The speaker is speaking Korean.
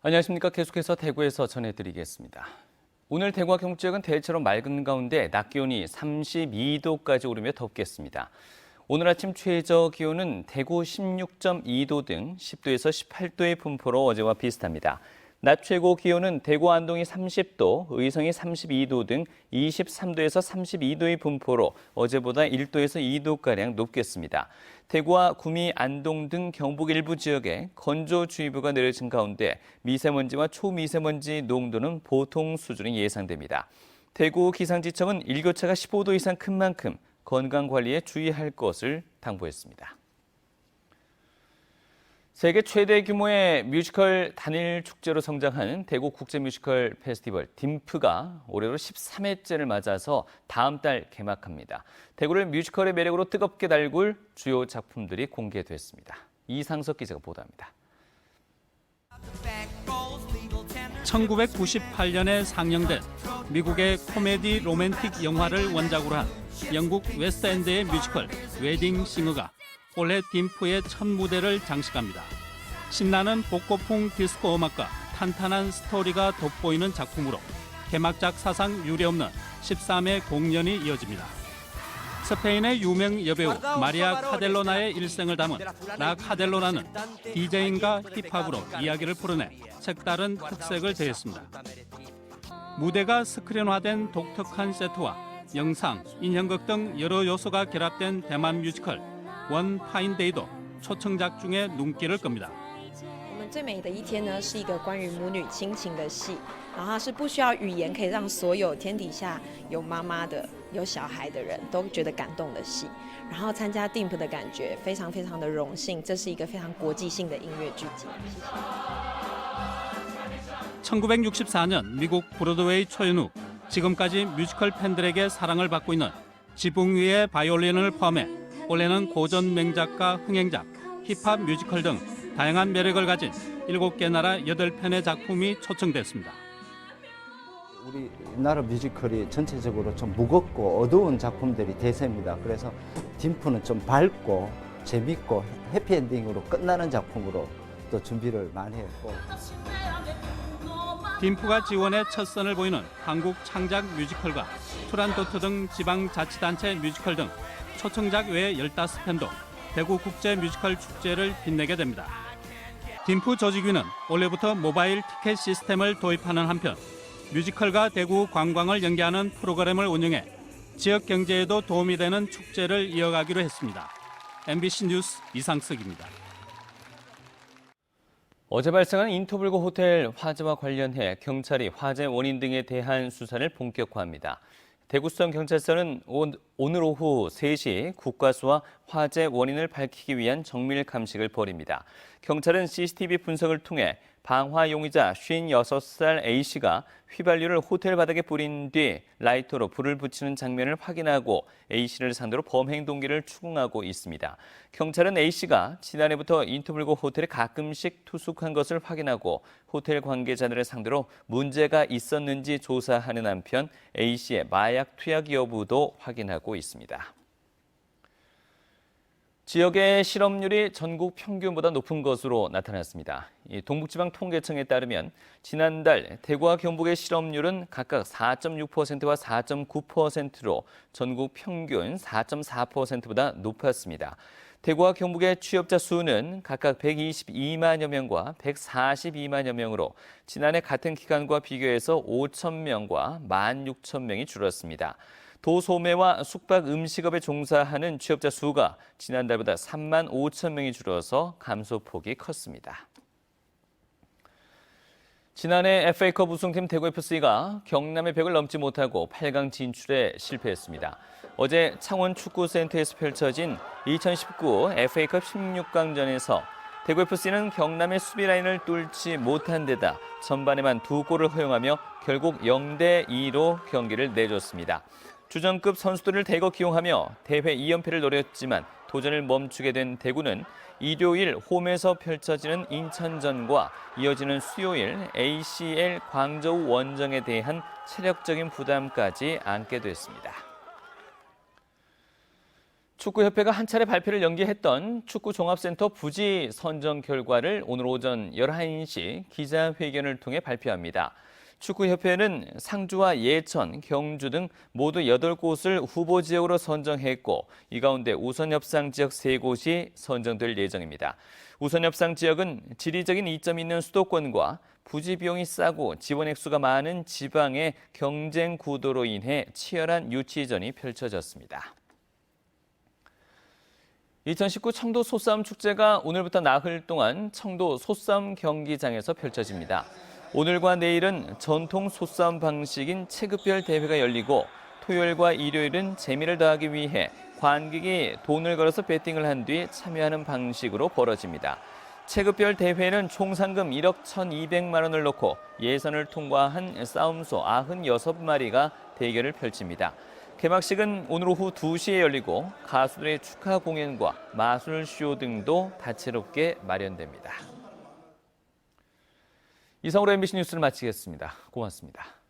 안녕하십니까. 계속해서 대구에서 전해드리겠습니다. 오늘 대구와 경북 지역은 대체로 맑은 가운데 낮 기온이 32도까지 오르며 덥겠습니다. 오늘 아침 최저 기온은 대구 16.2도 등 10도에서 18도의 분포로 어제와 비슷합니다. 낮 최고 기온은 대구 안동이 30도, 의성이 32도 등 23도에서 32도의 분포로 어제보다 1도에서 2도가량 높겠습니다. 대구와 구미, 안동 등 경북 일부 지역에 건조주의보가 내려진 가운데 미세먼지와 초미세먼지 농도는 보통 수준이 예상됩니다. 대구 기상지청은 일교차가 15도 이상 큰 만큼 건강관리에 주의할 것을 당부했습니다. 세계 최대 규모의 뮤지컬 단일 축제로 성장한 대구 국제뮤지컬 페스티벌 딤프가 올해로 13회째를 맞아서 다음 달 개막합니다. 대구를 뮤지컬의 매력으로 뜨겁게 달굴 주요 작품들이 공개됐습니다. 이상석 기자가 보도합니다. 1998년에 상영된 미국의 코미디 로맨틱 영화를 원작으로 한 영국 웨스트엔드의 뮤지컬 웨딩 싱어가 올해 딤프의 첫 무대를 장식합니다. 신나는 복고풍 디스코 음악과 탄탄한 스토리가 돋보이는 작품으로 개막작 사상 유례없는 13회 공연이 이어집니다. 스페인의 유명 여배우 마리아 카델로나의 일생을 담은 라 카델로나는 DJ인과 힙합으로 이야기를 풀어내 색다른 특색을 더했습니다. 무대가 스크린화된 독특한 세트와 영상, 인형극 등 여러 요소가 결합된 대만 뮤지컬 원 파인 데이도 초청작 중에 눈길을 끕니다. 我们最美的一天呢，是一个关于母女亲情的戏，然后它是不需要语言，可以让所有天底下有妈妈的、有小孩的人都觉得感动的戏。然后参加 DIMP 的感觉非常非常的荣幸，这是一个非常国际性的音乐剧集。谢谢。 1964년 미국 브로드웨이 초연 후 지금까지 뮤지컬 팬들에게 사랑을 받고 있는 지붕 위의 바이올린을 포함해 올해는 고전 명작과 흥행작, 힙합 뮤지컬 등 다양한 매력을 가진 7개 나라 8편의 작품이 초청됐습니다. 우리나라 뮤지컬이 전체적으로 좀 무겁고 어두운 작품들이 대세입니다. 그래서 딤프는 좀 밝고 재밌고 해피엔딩으로 끝나는 작품으로 또 준비를 많이 했고. 딤프가 지원해 첫 선을 보이는 한국 창작 뮤지컬과 투란도트 등 지방자치단체 뮤지컬 등 초청작 외 15편도 대구 국제 뮤지컬 축제를 빛내게 됩니다. 딤프 조직위는 올해부터 모바일 티켓 시스템을 도입하는 한편 뮤지컬과 대구 관광을 연계하는 프로그램을 운영해 지역 경제에도 도움이 되는 축제를 이어가기로 했습니다. MBC 뉴스 이상석입니다. 어제 발생한 인터불고 호텔 화재와 관련해 경찰이 화재 원인 등에 대한 수사를 본격화합니다. 대구수성경찰서는 오늘 오후 3시 국과수와 화재 원인을 밝히기 위한 정밀 감식을 벌입니다. 경찰은 CCTV 분석을 통해 방화 용의자 56살 A씨가 휘발유를 호텔 바닥에 뿌린 뒤 라이터로 불을 붙이는 장면을 확인하고 A씨를 상대로 범행 동기를 추궁하고 있습니다. 경찰은 A씨가 지난해부터 인터불고 호텔에 가끔씩 투숙한 것을 확인하고 호텔 관계자들을 상대로 문제가 있었는지 조사하는 한편 A씨의 마약 투약 여부도 확인하고 있습니다. 지역의 실업률이 전국 평균보다 높은 것으로 나타났습니다. 동북지방통계청에 따르면 지난달 대구와 경북의 실업률은 각각 4.6%와 4.9%로 전국 평균 4.4%보다 높았습니다. 대구와 경북의 취업자 수는 각각 122만여 명과 142만여 명으로 지난해 같은 기간과 비교해서 5천 명과 16,000명이 줄었습니다. 도소매와 숙박 음식업에 종사하는 취업자 수가 지난달보다 3만 5천 명이 줄어서 감소폭이 컸습니다. 지난해 FA컵 우승팀 대구FC가 경남의 벽을 넘지 못하고 8강 진출에 실패했습니다. 어제 창원축구센터에서 펼쳐진 2019 FA컵 16강전에서 대구FC는 경남의 수비 라인을 뚫지 못한 데다 전반에만 2골을 허용하며 결국 0대2로 경기를 내줬습니다. 주전급 선수들을 대거 기용하며 대회 2연패를 노렸지만 도전을 멈추게 된 대구는 일요일 홈에서 펼쳐지는 인천전과 이어지는 수요일 ACL 광저우 원정에 대한 체력적인 부담까지 안게 됐습니다. 축구협회가 한 차례 발표를 연기했던 축구종합센터 부지 선정 결과를 오늘 오전 11시 기자회견을 통해 발표합니다. 축구협회는 상주와 예천, 경주 등 모두 8곳을 후보 지역으로 선정했고 이 가운데 우선협상 지역 3곳이 선정될 예정입니다. 우선협상 지역은 지리적인 이점이 있는 수도권과 부지 비용이 싸고 지원 액수가 많은 지방의 경쟁 구도로 인해 치열한 유치전이 펼쳐졌습니다. 2019 청도 소싸움 축제가 오늘부터 나흘 동안 청도 소싸움 경기장에서 펼쳐집니다. 오늘과 내일은 전통 소싸움 방식인 체급별 대회가 열리고 토요일과 일요일은 재미를 더하기 위해 관객이 돈을 걸어서 배팅을 한 뒤 참여하는 방식으로 벌어집니다. 체급별 대회는 총 상금 1억 1,200만 원을 놓고 예선을 통과한 싸움소 96마리가 대결을 펼칩니다. 개막식은 오늘 오후 2시에 열리고 가수들의 축하 공연과 마술쇼 등도 다채롭게 마련됩니다. 이상으로 MBC 뉴스를 마치겠습니다. 고맙습니다.